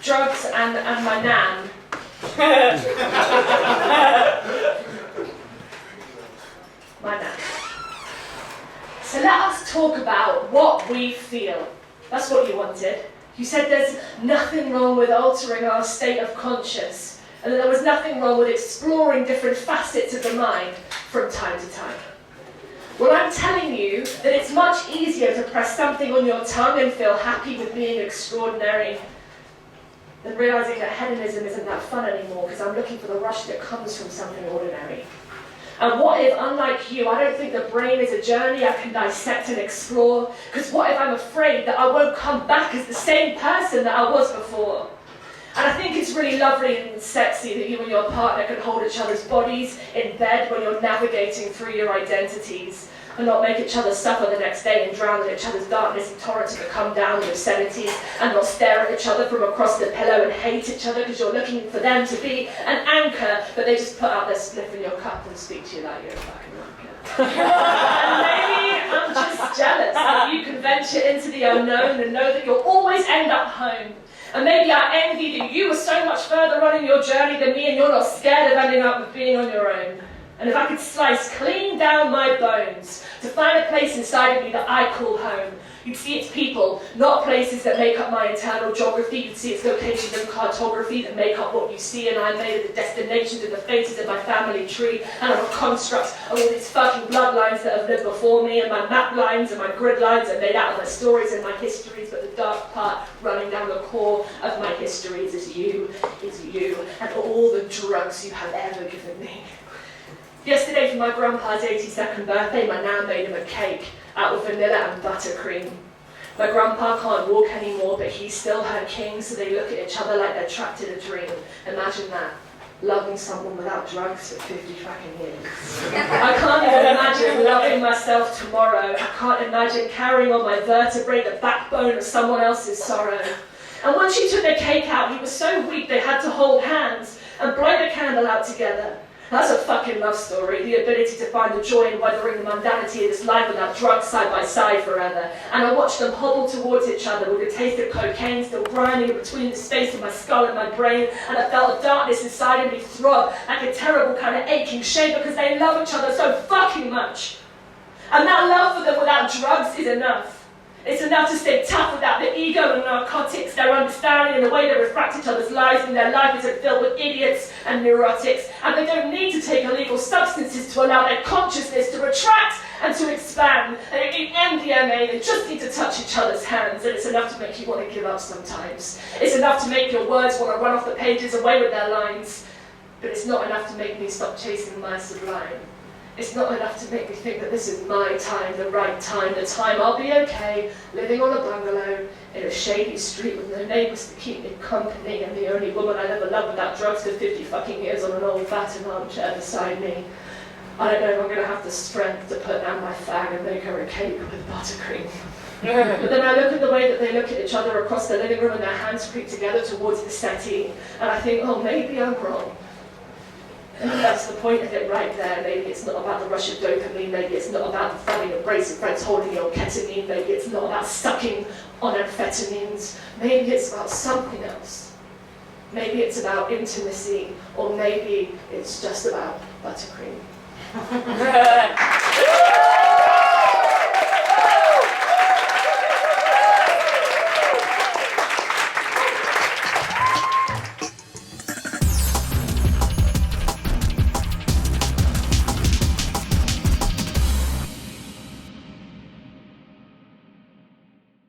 drugs and my nan. My nan. So let us talk about what we feel. That's what you wanted. You said there's nothing wrong with altering our state of conscience, and that there was nothing wrong with exploring different facets of the mind from time to time. Well, I'm telling you that it's much easier to press something on your tongue and feel happy with being extraordinary than realizing that hedonism isn't that fun anymore, because I'm looking for the rush that comes from something ordinary. And what if, unlike you, I don't think the brain is a journey I can dissect and explore? Because what if I'm afraid that I won't come back as the same person that I was before? And I think it's really lovely and sexy that you and your partner can hold each other's bodies in bed when you're navigating through your identities, and not make each other suffer the next day and drown in each other's darkness and torrents that come down with obscenities, and not stare at each other from across the pillow and hate each other because you're looking for them to be an anchor, but they just put out their spliff in your cup and speak to you like you're a fucking wanker. And maybe I'm just jealous that you can venture into the unknown and know that you'll always end up home. And maybe I envy that you were so much further on in your journey than me, and you're not scared of ending up with being on your own. And if I could slice clean down my bones to find a place inside of me that I call home, you'd see its people, not places that make up my internal geography. You'd see its locations and cartography that make up what you see, and I made of the destinations and the faces of my family tree, and of a construct of all these fucking bloodlines that have lived before me, and my map lines and my grid lines are made out of my stories and my histories, but the dark part running down the core of my histories is you, and all the drugs you have ever given me. Yesterday, for my grandpa's 82nd birthday, my nan made him a cake out of vanilla and buttercream. My grandpa can't walk anymore, but he's still her king, so they look at each other like they're trapped in a dream. Imagine that, loving someone without drugs for 50 fucking years. I can't even imagine loving myself tomorrow. I can't imagine carrying on my vertebrae the backbone of someone else's sorrow. And when she took the cake out, he was so weak they had to hold hands and blow the candle out together. That's a fucking love story, the ability to find the joy in weathering the mundanity of this life without drugs side by side forever. And I watched them hobble towards each other with the taste of cocaine still grinding between the space of my skull and my brain, and I felt the darkness inside of me throb like a terrible kind of aching shame because they love each other so fucking much. And that love for them without drugs is enough. It's enough to stay tough without the ego and narcotics, their understanding and the way they refract each other's lives when their life isn't filled with idiots and neurotics, and they don't need to take illegal substances to allow their consciousness to retract and to expand. They don't need MDMA, they just need to touch each other's hands, and it's enough to make you want to give up sometimes. It's enough to make your words want to run off the pages away with their lines, but it's not enough to make me stop chasing my sublime. It's not enough to make me think that this is my time, the right time, the time I'll be okay, living on a bungalow in a shady street with no neighbours to keep me company, and the only woman I'd ever loved without drugs for 50 fucking years on an old fashioned armchair beside me. I don't know if I'm going to have the strength to put down my fag and make her a cake with buttercream. But then I look at the way that they look at each other across the living room and their hands creep together towards the settee, and I think, oh, maybe I'm wrong. And that's the point of it right there. Maybe it's not about the rush of dopamine, maybe it's not about the funny embrace of friends holding your ketamine, maybe it's not about sucking on amphetamines, maybe it's about something else. Maybe it's about intimacy, or maybe it's just about buttercream.